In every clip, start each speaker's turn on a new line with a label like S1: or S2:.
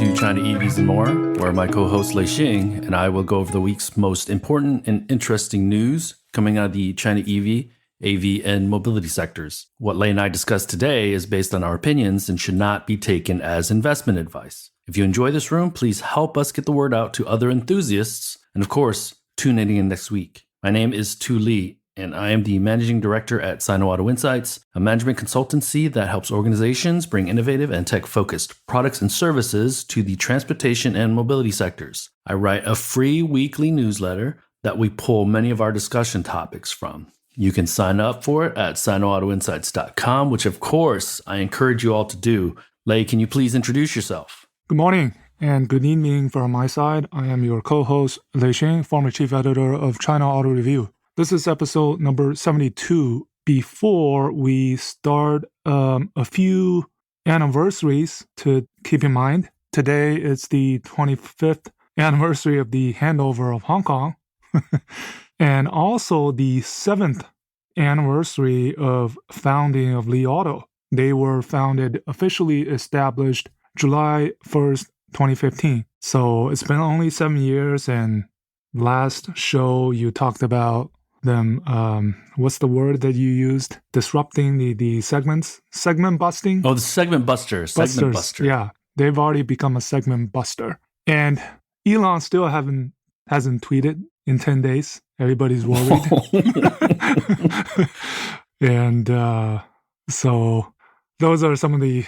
S1: to China EVs and More, where my co-host Lei Xing and I will go over the week's most important and interesting news coming out of the China EV, AV, and mobility sectors. What Lei and I discuss today is based on our opinions and should not be taken as investment advice. If you enjoy this room, please help us get the word out to other enthusiasts, and of course, tune in next week. My name is Tu Li, and I am the Managing Director at Sino-Auto Insights, a management consultancy that helps organizations bring innovative and tech-focused products and services to the transportation and mobility sectors. I write a free weekly newsletter that we pull many of our discussion topics from. You can sign up for it at sinoautoinsights.com, which of course I encourage you all to do. Lei, can you please introduce yourself?
S2: Good morning and good evening from my side. I am your co-host, Lei Xing, former chief editor of China Auto Review. This is episode number 72. Before we start, a few anniversaries to keep in mind. Today is the 25th anniversary of the handover of Hong Kong, and also the 7th anniversary of founding of Li Auto. They were officially established July 1st, 2015. So it's been only 7 years, and last show you talked about them, what's the word that you used? Disrupting the segments? Segment busting?
S1: Oh, the segment buster. Segment buster.
S2: Yeah, they've already become a segment buster. And Elon still hasn't tweeted in 10 days. Everybody's worried. And so those are some of the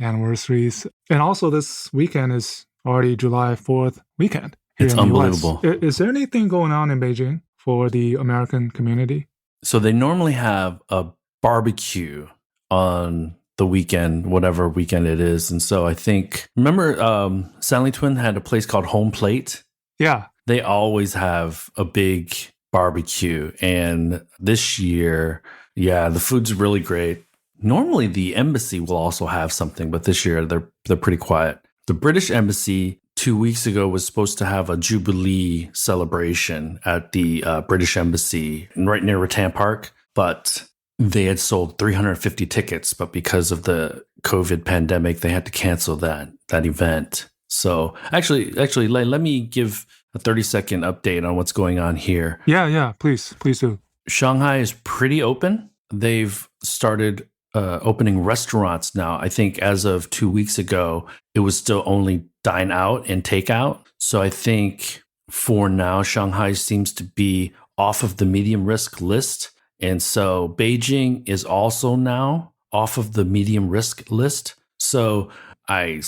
S2: anniversaries. And also this weekend is already July 4th weekend here
S1: it's
S2: in the
S1: unbelievable.
S2: US. Is there anything going on in Beijing for the American community?
S1: So they normally have a barbecue on the weekend, whatever weekend it is. And so I think, remember Stanley Twin had a place called Home Plate?
S2: Yeah.
S1: They always have a big barbecue. And this year, yeah, the food's really great. Normally the embassy will also have something, but this year they're pretty quiet. The British embassy 2 weeks ago was supposed to have a Jubilee celebration at the British Embassy right near Rattan Park, but they had sold 350 tickets, but because of the COVID pandemic, they had to cancel that event. So actually, let me give a 30-second update on what's going on here.
S2: Yeah, please do.
S1: Shanghai is pretty open. They've started opening restaurants now. I think as of 2 weeks ago, it was still only dine out and take out. So I think for now, Shanghai seems to be off of the medium risk list. And so Beijing is also now off of the medium risk list. So I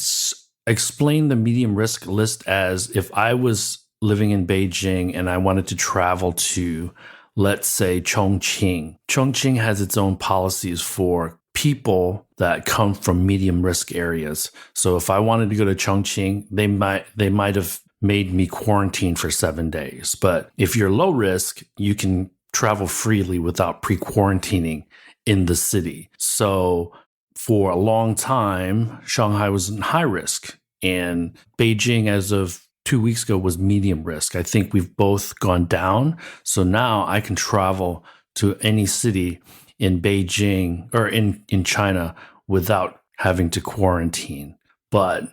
S1: explain the medium risk list as if I was living in Beijing and I wanted to travel to, let's say, Chongqing. Chongqing has its own policies for people that come from medium risk areas. So if I wanted to go to Chongqing, they might have made me quarantine for 7 days. But if you're low risk, you can travel freely without pre-quarantining in the city. So for a long time, Shanghai was in high risk, and Beijing, as of 2 weeks ago, was medium risk. I think we've both gone down. So now I can travel to any city in Beijing or in China without having to quarantine. But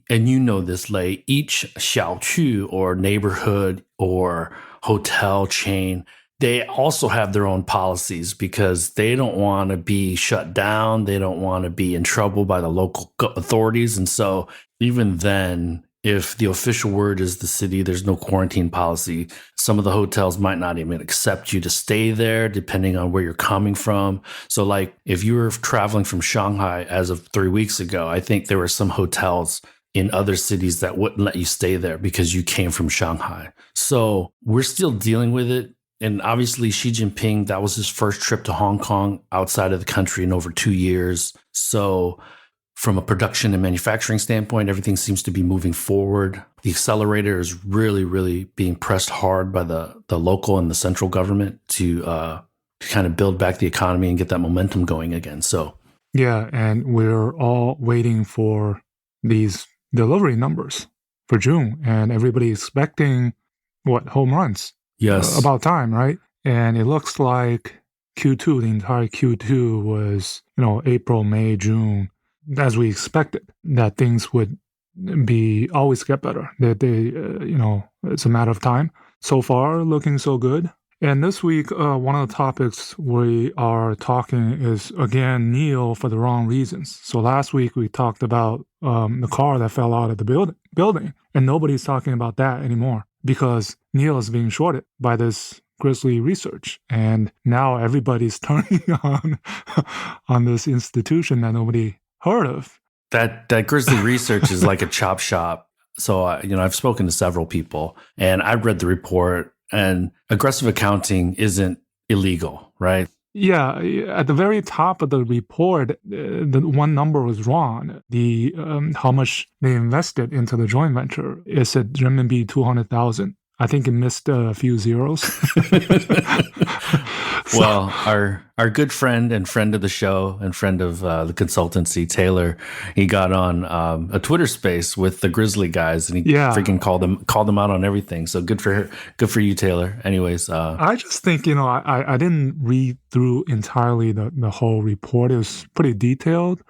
S1: and you know this, Lei, each 小区 or neighborhood or hotel chain, they also have their own policies because they don't want to be shut down. They don't want to be in trouble by the local authorities. And so even then, if the official word is the city, there's no quarantine policy. Some of the hotels might not even accept you to stay there, depending on where you're coming from. So like if you were traveling from Shanghai as of 3 weeks ago, I think there were some hotels in other cities that wouldn't let you stay there because you came from Shanghai. So we're still dealing with it. And obviously Xi Jinping, that was his first trip to Hong Kong outside of the country in over 2 years. So from a production and manufacturing standpoint, everything seems to be moving forward. The accelerator is really, really being pressed hard by the local and the central government to kind of build back the economy and get that momentum going again. So
S2: yeah, and we're all waiting for these delivery numbers for June, and everybody expecting home runs.
S1: Yes,
S2: about time, right? And it looks like Q2, the entire Q2 was, April, May, June, as we expected, that things would be always get better. They it's a matter of time. So far, looking so good. And this week, one of the topics we are talking is, again, NIO for the wrong reasons. So last week, we talked about the car that fell out of the building, and nobody's talking about that anymore because NIO is being shorted by this Grizzly research. And now everybody's turning on this institution that nobody heard of.
S1: That Grizzly research is like a chop shop. So, I've spoken to several people, and I've read the report. And aggressive accounting isn't illegal, right?
S2: Yeah, at the very top of the report, the one number was wrong. The how much they invested into the joint venture is at renminbi 200,000. I think it missed a few zeros.
S1: Well, our good friend and friend of the show and friend of the consultancy, Taylor, he got on a Twitter space with the Grizzly guys, and he freaking called them out on everything. So good for you, Taylor. Anyways,
S2: I just think I didn't read through entirely the whole report. It was pretty detailed,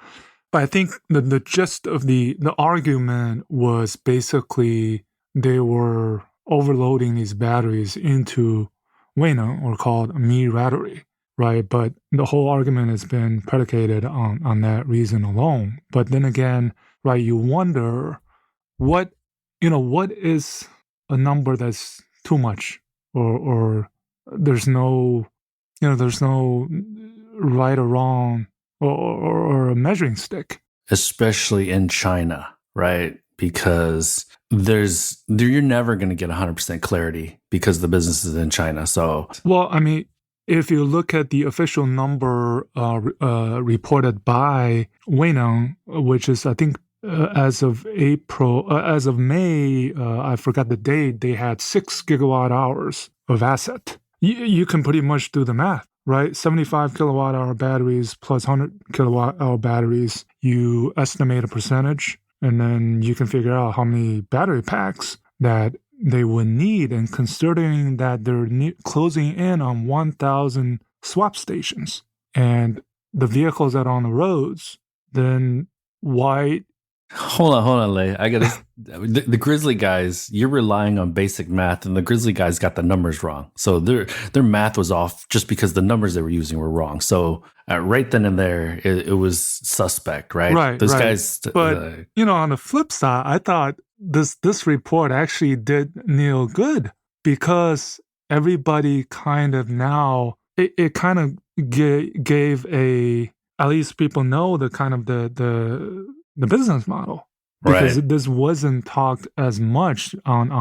S2: but I think the gist of the argument was basically they were overloading these batteries into Weina, or called Mi battery, right? But the whole argument has been predicated on that reason alone. But then again, right, you wonder what is a number that's too much, or there's no right or wrong or a measuring stick.
S1: Especially in China, right? Because you're never going to get 100% clarity because the business is in China. So,
S2: well, I mean, if you look at the official number reported by Weina, which is, I think, as of May, I forgot the date, they had 6 gigawatt hours of asset. You can pretty much do the math, right? 75 kilowatt hour batteries plus 100 kilowatt hour batteries, you estimate a percentage, and then you can figure out how many battery packs that they would need. And considering that they're closing in on 1,000 swap stations and the vehicles that are on the roads, then why?
S1: Hold on, Lei. The Grizzly guys, you're relying on basic math, and the Grizzly guys got the numbers wrong. So their math was off just because the numbers they were using were wrong. So right then and there, it was suspect, right?
S2: Right.
S1: Those guys.
S2: But on the flip side, I thought this report actually did NIO good, because everybody kind of now it kind of gave at least people know the kind of the business model, because this wasn't talked as much on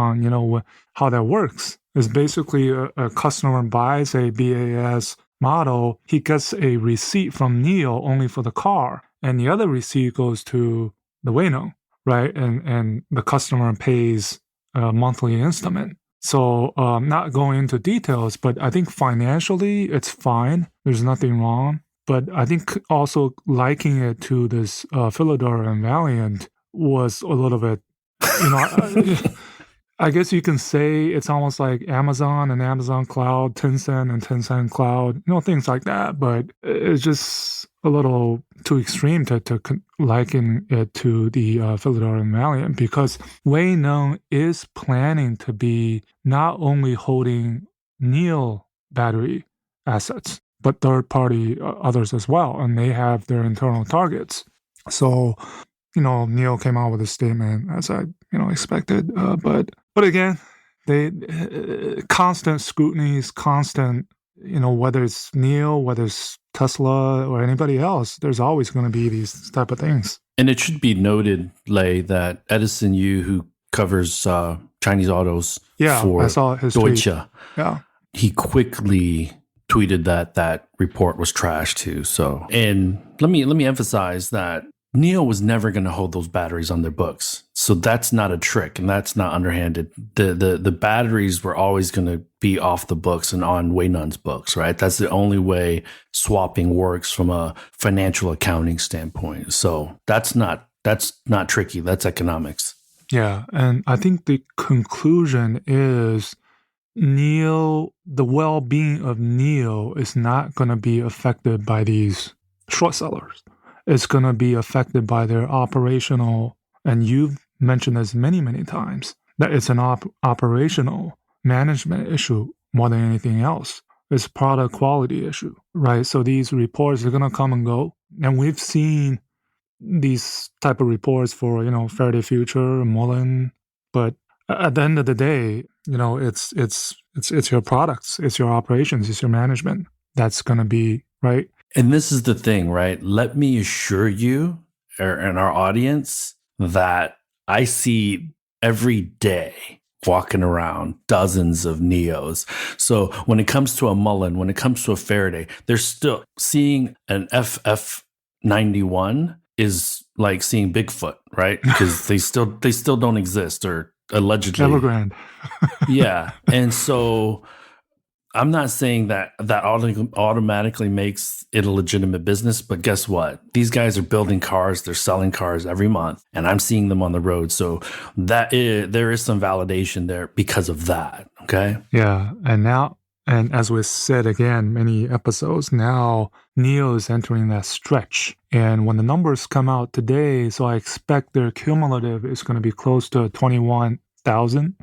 S2: how that works. It's basically a customer buys a BAS model, he gets a receipt from NIO only for the car, and the other receipt goes to the Weina, right? And the customer pays a monthly installment. So not going into details, but I think financially it's fine. There's nothing wrong. But I think also liking it to this Philodor and Valiant was a little bit, I guess you can say it's almost like Amazon and Amazon Cloud, Tencent and Tencent Cloud, things like that. But it's just a little too extreme to liken it to the Philodor and Valiant, because Weina is planning to be not only holding NIO battery assets, but third-party others as well, and they have their internal targets. So, NIO came out with a statement as I, expected. But again, they constant scrutinies, constant, whether it's NIO, whether it's Tesla or anybody else, there's always going to be these type of things.
S1: And it should be noted, Lei, that Edison Yu, who covers Chinese autos for
S2: I saw his
S1: Deutsche,
S2: tweet. Yeah,
S1: he quickly tweeted that report was trash too. So, and let me emphasize that NIO was never going to hold those batteries on their books. So that's not a trick, and that's not underhanded. The batteries were always going to be off the books and on Weina's books, right? That's the only way swapping works from a financial accounting standpoint. So that's not tricky. That's economics.
S2: Yeah, and I think the conclusion is NIO, the well-being of NIO is not going to be affected by these short sellers. It's going to be affected by their operational, and you've mentioned this many, many times, that it's an operational management issue more than anything else. It's a product quality issue, right? So these reports are going to come and go. And we've seen these type of reports for, Faraday Future, Mullen, but at the end of the day, it's your products, it's your operations, it's your management that's going to be right.
S1: And this is the thing, right? Let me assure you and our audience that I see every day walking around dozens of NIOs. So when it comes to a Mullen, when it comes to a Faraday, they're still seeing an FF91 is like seeing Bigfoot, right? Because they still don't exist, or allegedly.
S2: Evergrande.
S1: Yeah. And so I'm not saying that automatically makes it a legitimate business, but guess what? These guys are building cars, they're selling cars every month, and I'm seeing them on the road. So there is some validation there because of that. Okay.
S2: Yeah. And as we said again, many episodes, now NIO is entering that stretch. And when the numbers come out today, so I expect their cumulative is going to be close to 210,000.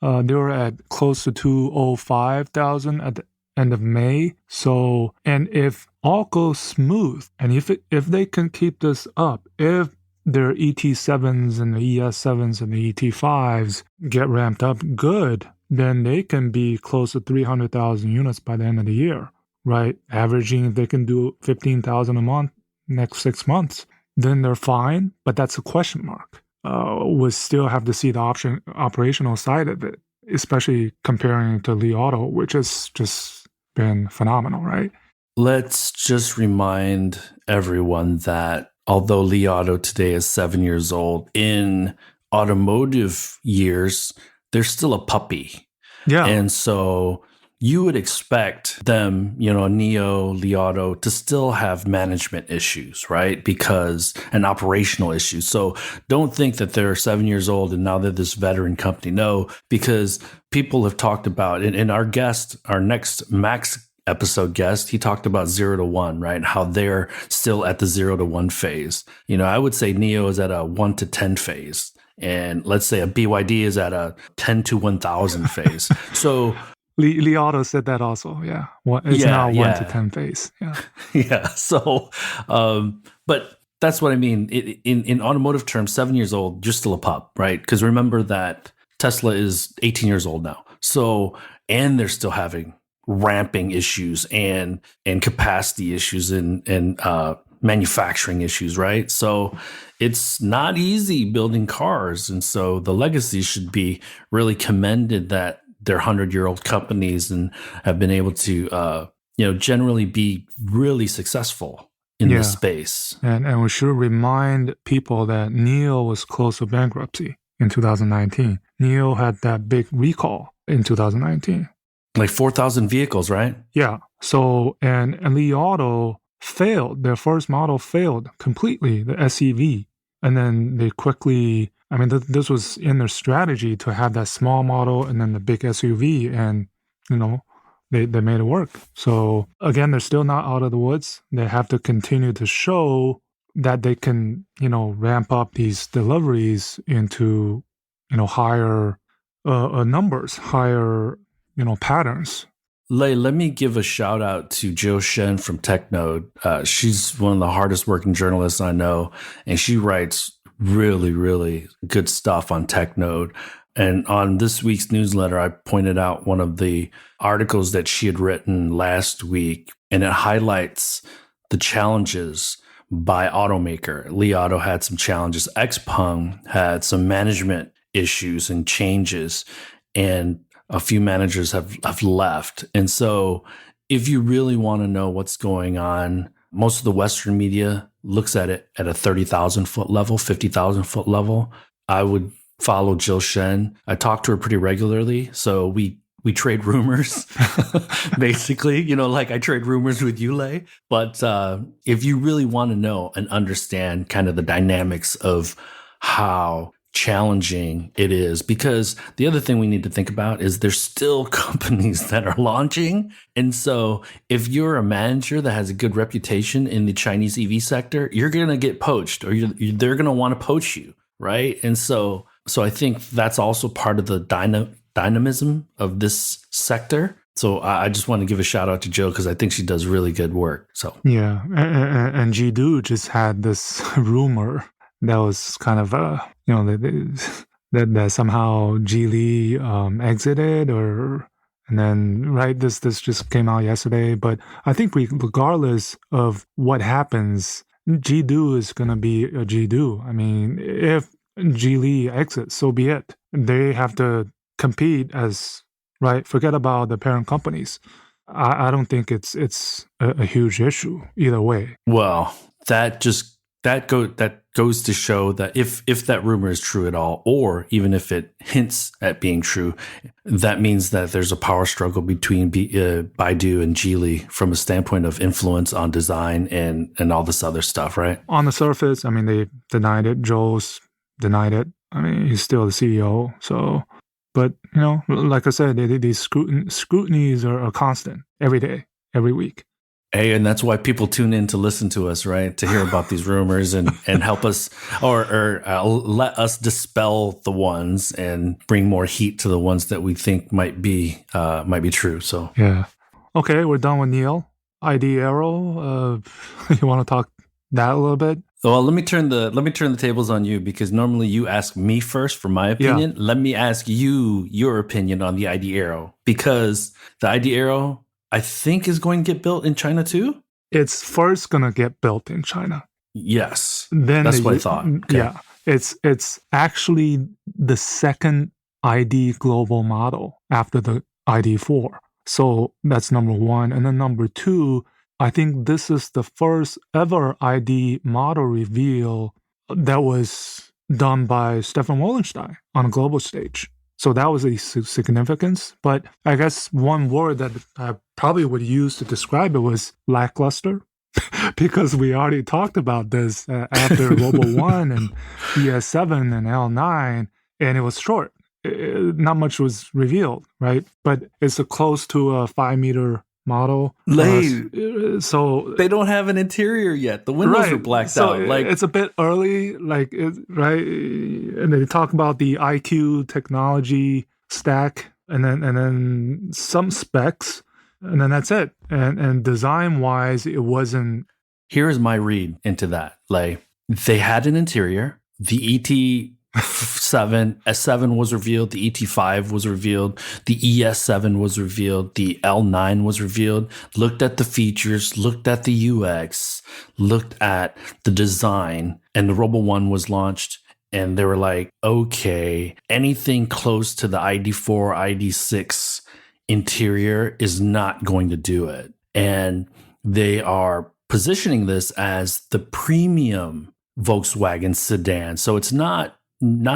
S2: They were at close to 205,000 at the end of May. So, and if all goes smooth, and if they can keep this up, if their ET7s and the ES7s and the ET5s get ramped up good, then they can be close to 300,000 units by the end of the year, right? Averaging, if they can do 15,000 a month next 6 months, then they're fine. But that's a question mark. We'll still have to see the operational side of it, especially comparing to Li Auto, which has just been phenomenal, right?
S1: Let's just remind everyone that although Li Auto today is 7 years old, in automotive years, they're still a puppy.
S2: Yeah.
S1: And so you would expect them, NIO, Li Auto, to still have management issues, right? And operational issues. So don't think that they're 7 years old and now they're this veteran company. No, because people have talked about, and our next Max episode guest, he talked about 0 to 1, right? How they're still at the 0 to 1 phase. I would say NIO is at a 1 to 10 phase. And let's say a BYD is at a 10 to 1,000 phase. So
S2: Li Auto said that also. Yeah. It's now 1 to 10 phase. Yeah.
S1: Yeah. So, but that's what I mean. In automotive terms, 7 years old, you're still a pup, right? Because remember that Tesla is 18 years old now. So, and they're still having ramping issues and capacity issues and manufacturing issues, right? So it's not easy building cars. And so the legacy should be really commended that they're 100-year-old companies and have been able to, generally be really successful in this space.
S2: And we should remind people that NIO was close to bankruptcy in 2019. NIO had that big recall in 2019.
S1: Like 4,000 vehicles, right?
S2: Yeah. So, and Li Auto failed. Their first model failed completely, the SEV. And then they quickly, this was in their strategy to have that small model and then the big SUV. And, they made it work. So again, they're still not out of the woods. They have to continue to show that they can, ramp up these deliveries into, higher numbers, higher, patterns.
S1: Lei, let me give a shout out to Jill Shen from TechNode. She's one of the hardest working journalists I know, and she writes really, really good stuff on TechNode. And on this week's newsletter, I pointed out one of the articles that she had written last week, and it highlights the challenges by automaker. Li Auto had some challenges. XPeng had some management issues and changes, and a few managers have left. And so if you really want to know what's going on, most of the Western media looks at it at a 30,000 foot level, 50,000 foot level. I would follow Jill Shen. I talk to her pretty regularly. So we trade rumors, basically, like I trade rumors with you, Lei. But if you really want to know and understand kind of the dynamics of how challenging it is, because the other thing we need to think about is there's still companies that are launching. And so if you're a manager that has a good reputation in the Chinese EV sector, you're going to get poached, or they're going to want to poach you, right? And so I think that's also part of the dynamism of this sector. So I just want to give a shout out to Joe, because I think she does really good work. So
S2: yeah, and Jidu just had this rumor that was kind of that somehow Geely exited, and then right this just came out yesterday. But I think regardless of what happens, Jidu is gonna be a Jidu. I mean, if Geely exits, so be it. They have to compete as right. Forget about the parent companies. I don't think it's a huge issue either way.
S1: Well, that goes to show that if that rumor is true at all, or even if it hints at being true, that means that there's a power struggle between Baidu and Geely from a standpoint of influence on design and all this other stuff, right?
S2: On the surface, I mean, they denied it. Joel's denied it. I mean, he's still the CEO. So, but like I said, these scrutinies are constant every day, every week.
S1: Hey, and that's why people tune in to listen to us, right? To hear about these rumors and help us or let us dispel the ones and bring more heat to the ones that we think might be true. So
S2: yeah, okay, we're done with NIO ID.Aero. You want to talk that a little bit?
S1: Well, let me turn the tables on you, because normally you ask me first for my opinion. Yeah. Let me ask you your opinion on the ID.Aero, because the ID.Aero, I think, is going to get built in China too.
S2: It's first going to get built in China.
S1: Yes.
S2: Then
S1: that's what I thought. Okay.
S2: Yeah. It's actually the second ID global model after the ID.4. So that's number one. And then number two, I think this is the first ever ID model reveal that was done by Stefan Wallenstein on a global stage. So that was a significance. But I guess one word that I probably would use to describe it was lackluster, because we already talked about this after Robo 1 and ES7 and L9, and it was short. Not much was revealed, right? But it's close to a 5-meter model.
S1: So they don't have an interior yet. The windows are blacked out. Like,
S2: it's a bit early, right? And they talk about the IQ technology stack, and then some specs, and then that's it. And design wise, it wasn't.
S1: Here is my read into that. Like, they had an interior. The S7 was revealed, the ET5 was revealed, the ES7 was revealed, the L9 was revealed, looked at the features, looked at the UX, looked at the design, and the Robo 1 was launched, and they were like, okay, anything close to the ID.4, ID.6 interior is not going to do it. And they are positioning this as the premium Volkswagen sedan. So it's not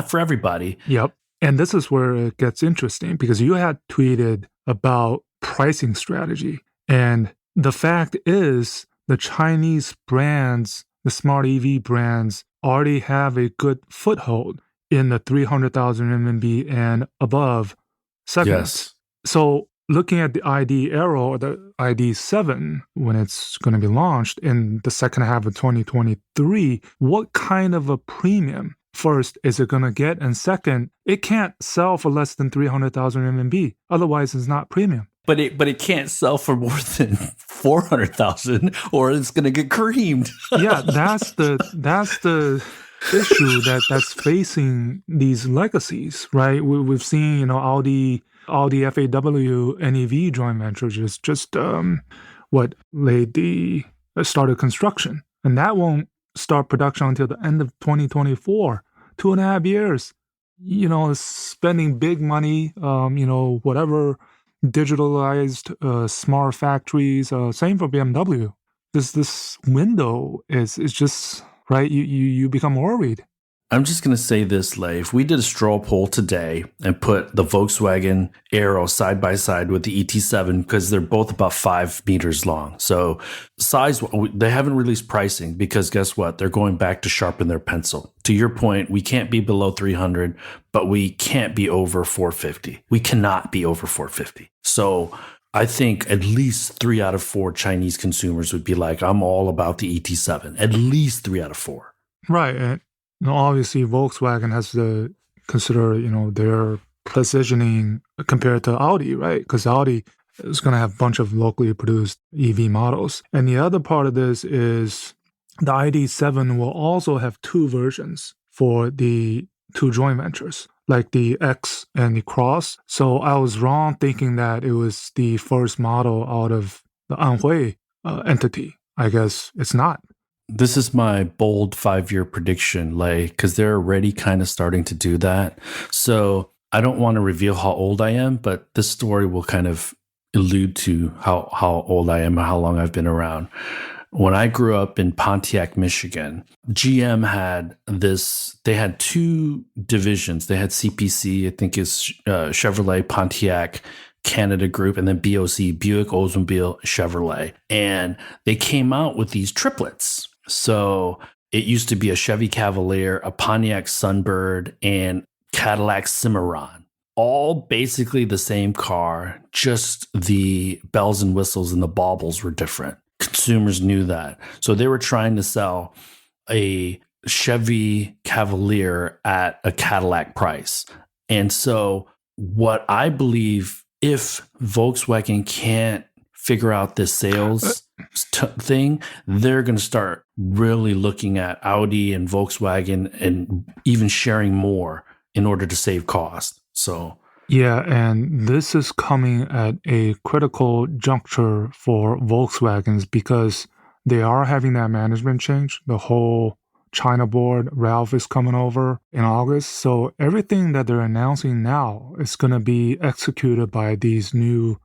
S1: for everybody.
S2: Yep. And this is where it gets interesting, because you had tweeted about pricing strategy. And the fact is, the Chinese brands, the smart EV brands, already have a good foothold in the 300,000 RMB and above segments. Yes. So looking at the ID.Aero or the ID.7, when it's going to be launched in the second half of 2023, what kind of a premium, first, is it going to get? And second, it can't sell for less than 300,000 RMB. Otherwise, it's not premium.
S1: But it can't sell for more than 400,000, or it's going to get creamed.
S2: Yeah, that's the issue that's facing these legacies, right? We've seen, Audi FAW NEV joint venture started construction, and that won't start production until the end of 2024. 2.5 years, spending big money, whatever, digitalized smart factories. Same for BMW. This window is just right. You become worried.
S1: I'm just going to say this, Lei. If we did a straw poll today and put the Volkswagen Aero side by side with the ET7, because they're both about 5 meters long. So size, they haven't released pricing because guess what? They're going back to sharpen their pencil. To your point, we can't be below 300, but we can't be over 450. We cannot be over 450. So I think at least 3 out of 4 Chinese consumers would be like, I'm all about the ET7. At least 3 out of 4.
S2: Right. And obviously, Volkswagen has to consider, their positioning compared to Audi, right? Because Audi is going to have a bunch of locally produced EV models. And the other part of this is the ID.7 will also have 2 versions for the 2 joint ventures, like the X and the Cross. So I was wrong thinking that it was the first model out of the unveil entity. I guess it's not.
S1: This is my bold 5-year prediction, Lei, because they're already kind of starting to do that. So I don't want to reveal how old I am, but this story will kind of allude to how old I am and how long I've been around. When I grew up in Pontiac, Michigan, GM had they had 2 divisions. They had CPC, I think is Chevrolet, Pontiac, Canada Group, and then BOC, Buick, Oldsmobile, Chevrolet. And they came out with these triplets. So it used to be a Chevy Cavalier, a Pontiac Sunbird, and Cadillac Cimarron. All basically the same car, just the bells and whistles and the baubles were different. Consumers knew that. So they were trying to sell a Chevy Cavalier at a Cadillac price. And so what I believe, if Volkswagen can't figure out this sales thing, they're going to start really looking at Audi and Volkswagen and even sharing more in order to save cost. So
S2: yeah, and this is coming at a critical juncture for Volkswagens because they are having that management change. The whole China board, Ralph is coming over in August. So everything that they're announcing now is going to be executed by these new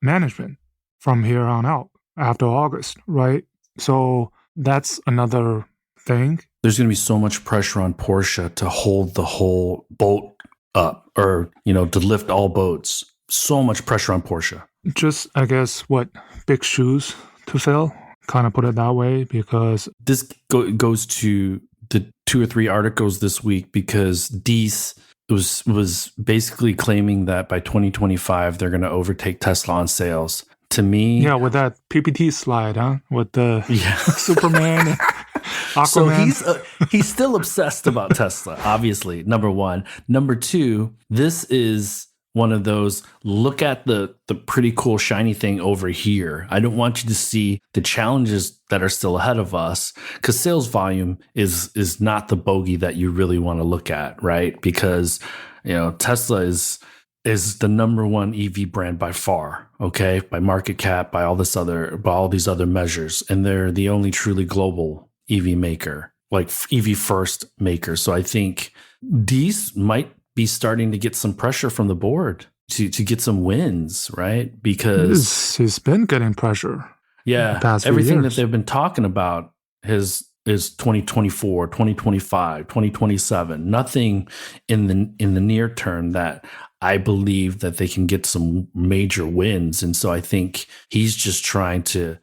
S2: management from here on out after August, right? So that's another thing.
S1: There's going to be so much pressure on Porsche to hold the whole boat up or, to lift all boats. So much pressure on Porsche.
S2: Just, I guess, big shoes to fill, kind of put it that way, because
S1: this goes to the 2 or 3 articles this week because Diess was basically claiming that by 2025, they're going to overtake Tesla on sales. To me...
S2: Yeah, with that PPT slide, huh? With the Superman and Aquaman.
S1: So he's still obsessed about Tesla, obviously, number 1. Number 2, this is one of those, look at the pretty cool shiny thing over here. I don't want you to see the challenges that are still ahead of us because sales volume is not the bogey that you really want to look at, right? Because, Tesla is the number 1 EV brand by far, okay? By market cap, by all these other measures. And they're the only truly global EV maker, like EV first maker. So I think Diess might be starting to get some pressure from the board to get some wins, right? Because
S2: he's been getting pressure.
S1: Yeah, everything that they've been talking about is 2024, 2025, 2027. Nothing in the near term that I believe that they can get some major wins. And so I think he's just trying to,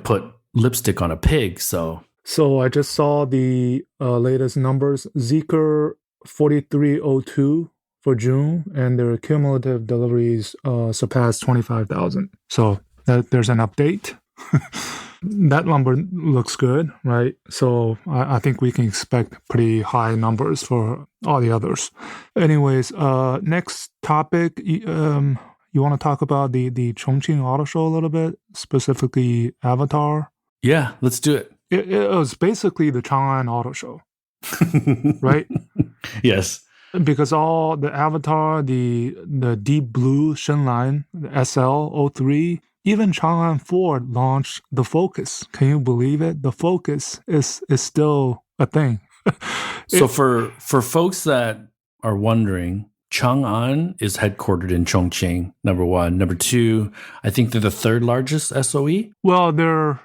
S1: put lipstick on a pig. So
S2: I just saw the latest numbers. Zeekr 4302 for June, and their cumulative deliveries surpassed 25,000. So there's an update. That number looks good, right? So I think we can expect pretty high numbers for all the others. Anyways, next topic, you want to talk about the Chongqing Auto Show a little bit, specifically Avatr?
S1: Yeah, let's do it.
S2: It was basically the Chang'an Auto Show, right?
S1: Yes.
S2: Because all the Avatr, the deep blue Shenlan, the SL03, even Chang'an Ford launched the Focus. Can you believe it? The Focus is still a thing.
S1: So for folks that are wondering, Chang'an is headquartered in Chongqing, number 1. Number 2, I think they're the 3rd largest SOE.
S2: Well, they've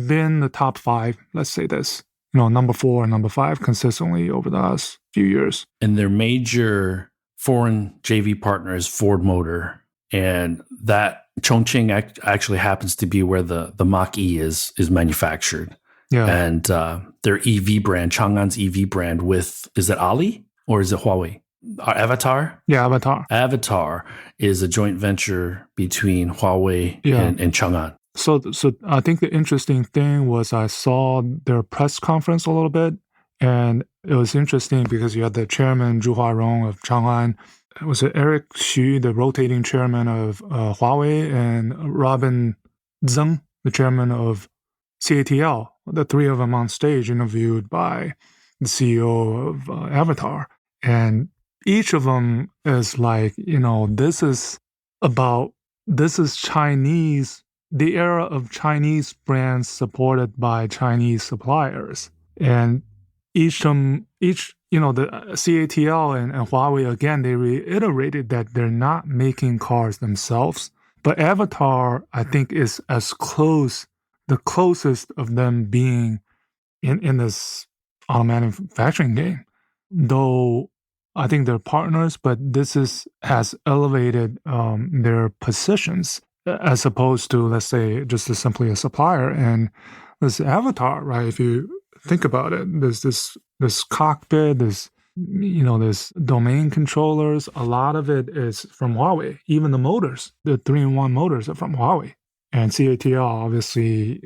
S2: been the top 5. Let's say this. number 4 and number 5 consistently over the last few years.
S1: And their major foreign JV partner is Ford Motor. And that Chongqing actually happens to be where the Mach-E is manufactured.
S2: Yeah.
S1: And their EV brand, Chang'an's EV brand is it Ali or is it Huawei? Avatr?
S2: Yeah, Avatr.
S1: Avatr is a joint venture between Huawei and Changan.
S2: So I think the interesting thing was I saw their press conference a little bit, and it was interesting because you had the chairman, Zhu Huarong of Changan. Was it Eric Xu, the rotating chairman of Huawei, and Robin Zeng, the chairman of CATL, the three of them on stage interviewed by the CEO of Avatr. And each of them is like, this is Chinese, the era of Chinese brands supported by Chinese suppliers. And the CATL and Huawei, again, they reiterated that they're not making cars themselves. But Avatr, I think, is the closest of them being in this auto manufacturing game. Though I think they're partners, but this has elevated their positions as opposed to, let's say, just simply a supplier. And this Avatr, right? If you think about it, there's this cockpit, this domain controllers. A lot of it is from Huawei. Even the motors, the 3-in-1 motors, are from Huawei. And CATL, obviously,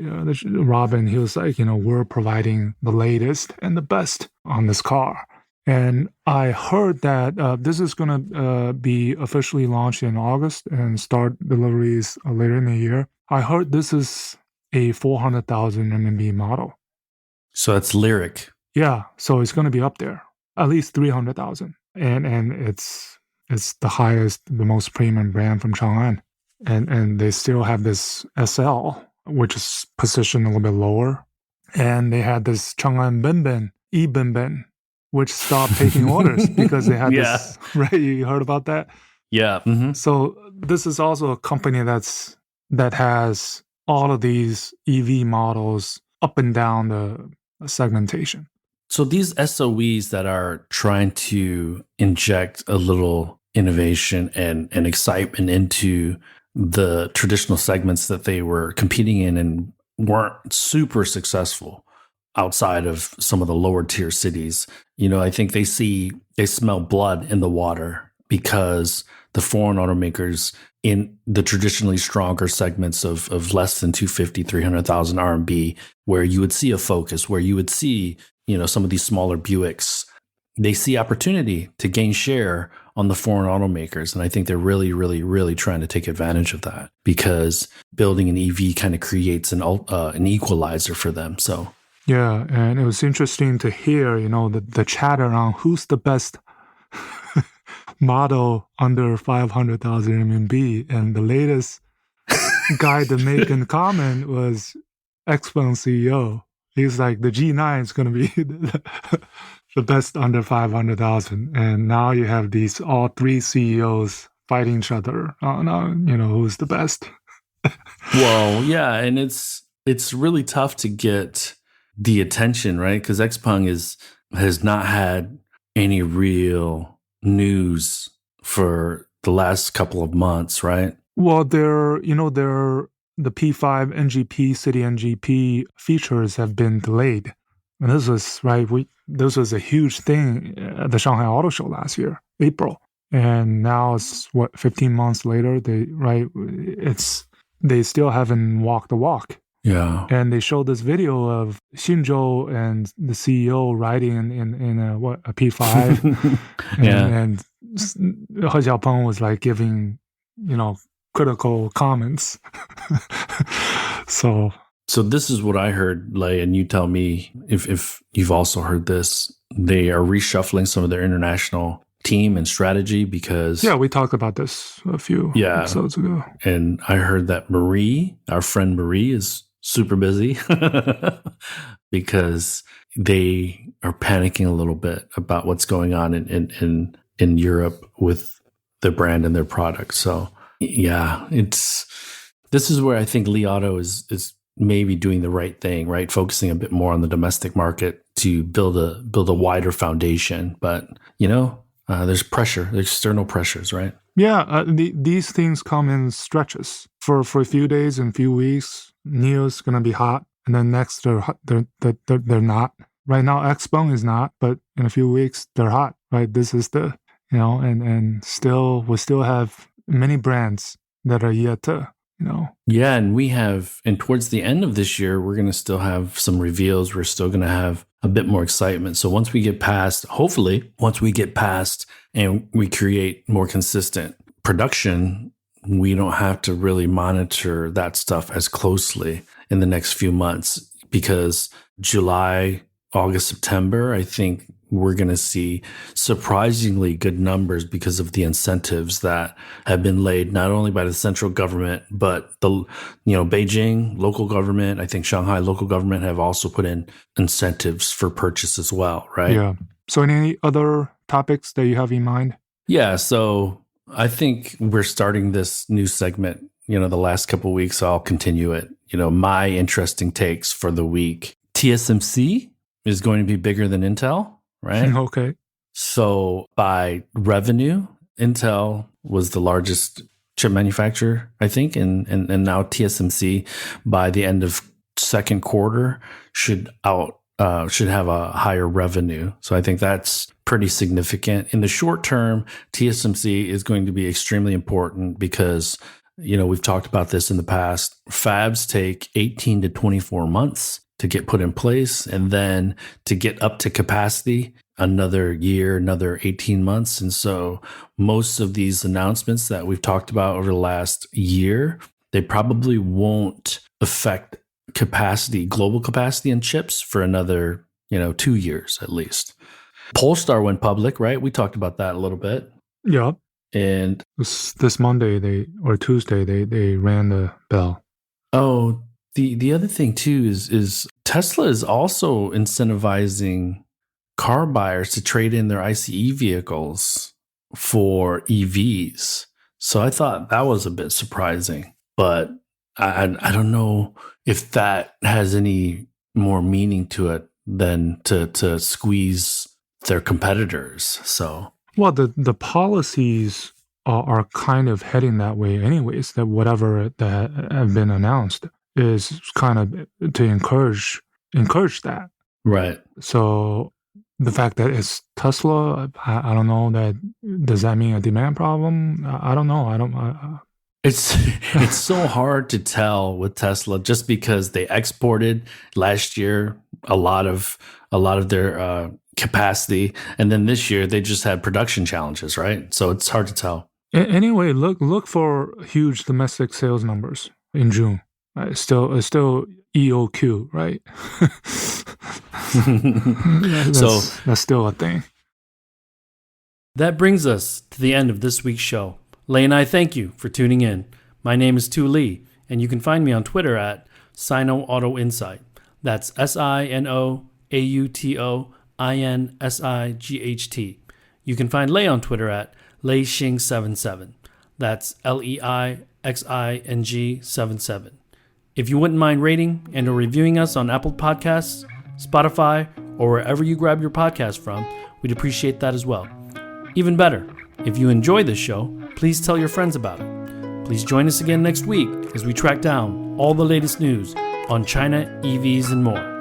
S2: Robin, he was like, we're providing the latest and the best on this car. And I heard that this is going to be officially launched in August and start deliveries later in the year. I heard this is a 400,000 RMB model.
S1: So it's Lyric.
S2: Yeah, so it's going to be up there, at least 300,000. And it's the highest, the most premium brand from Chang'an. And they still have this SL, which is positioned a little bit lower. And they had this Chang'an Binbin, e-Binbin, which stopped taking orders because they had this, right? You heard about that?
S1: Yeah. Mm-hmm.
S2: So this is also a company that has all of these EV models up and down the segmentation.
S1: So these SOEs that are trying to inject a little innovation and excitement into the traditional segments that they were competing in and weren't super successful outside of some of the lower tier cities. I think they smell blood in the water because the foreign automakers in the traditionally stronger segments of less than 250, 300,000 RMB, where you would see a Focus, where you would see, some of these smaller Buicks, they see opportunity to gain share on the foreign automakers. And I think they're really, really, really trying to take advantage of that because building an EV kind of creates an equalizer for them. So,
S2: yeah. And it was interesting to hear, the chatter on who's the best model under 500,000 RMB. And the latest guy to make a comment was XPeng CEO. He's like, the G9 is going to be the best under 500,000. And now you have all three CEOs fighting each other on, who's the best.
S1: Well, yeah. And it's really tough to get the attention, right? Because XPeng has not had any real news for the last couple of months, right?
S2: Well, the P5 NGP, City NGP features have been delayed. And this was, right, this was a huge thing at the Shanghai Auto Show last year, April. And now it's, 15 months later, they still haven't walked the walk.
S1: Yeah.
S2: And they showed this video of Xinzhou and the CEO riding in a P5. And He Xiaopeng was like giving, critical comments. So this is what I heard, Lei, and you tell me if you've also heard this. They are reshuffling some of their international team and strategy because... Yeah, we talked about this a few episodes ago.
S1: And I heard that our friend Marie, is super busy because they are panicking a little bit about what's going on in Europe with their brand and their product. So... yeah, this is where I think Li Auto is maybe doing the right thing, right? Focusing a bit more on the domestic market to build a wider foundation. But, there's pressure, there's external pressures, right?
S2: Yeah, these things come in stretches. For a few days and few weeks, NIO's gonna be hot, and then next they're not. Right now, Xpeng is not, but in a few weeks they're hot. Right, this is the and still we still have many brands that are yet to
S1: Yeah, and towards the end of this year, we're going to still have some reveals. We're still going to have a bit more excitement. So once we get past and we create more consistent production, we don't have to really monitor that stuff as closely in the next few months, because July, August, September, I think we're going to see surprisingly good numbers because of the incentives that have been laid not only by the central government, but the Beijing local government. I think Shanghai local government have also put in incentives for purchase as well, right?
S2: Yeah. So any other topics that you have in mind?
S1: Yeah. So I think we're starting this new segment, the last couple of weeks. So I'll continue it. My interesting takes for the week. TSMC is going to be bigger than Intel. Right?
S2: Okay.
S1: So by revenue, Intel was the largest chip manufacturer, I think, and now TSMC by the end of second quarter should have a higher revenue. So I think that's pretty significant. In the short term, TSMC is going to be extremely important because we've talked about this in the past. Fabs take 18 to 24 months to get put in place, and then to get up to capacity, another year, another 18 months. And so most of these announcements that we've talked about over the last year, they probably won't affect global capacity in chips for another, 2 years at least. Polestar went public, right? We talked about that a little bit.
S2: Yeah.
S1: And
S2: this Monday or Tuesday, they rang the bell.
S1: Oh, the other thing too is Tesla is also incentivizing car buyers to trade in their ICE vehicles for EVs. So I thought that was a bit surprising, but I don't know if that has any more meaning to it than to squeeze their competitors. So
S2: well, the policies are kind of heading that way, anyways. That whatever that have been announced is kind of to encourage that.
S1: Right.
S2: So the fact that it's Tesla, I don't know. Does that mean a demand problem? I don't know.
S1: It's so hard to tell with Tesla just because they exported last year a lot of their capacity, and then this year they just had production challenges, right? So it's hard to tell.
S2: Anyway, look for huge domestic sales numbers in June. It's still EOQ, right? That's still a thing.
S1: That brings us to the end of this week's show. Lei and I thank you for tuning in. My name is Tu Lee, and you can find me on Twitter at Sino Auto Insight. That's SinoAutoInsight. You can find Lei on Twitter at Leixing77. That's LEIXING77. If you wouldn't mind rating and or reviewing us on Apple Podcasts, Spotify, or wherever you grab your podcast from, we'd appreciate that as well. Even better, if you enjoy this show, please tell your friends about it. Please join us again next week as we track down all the latest news on China, EVs, and more.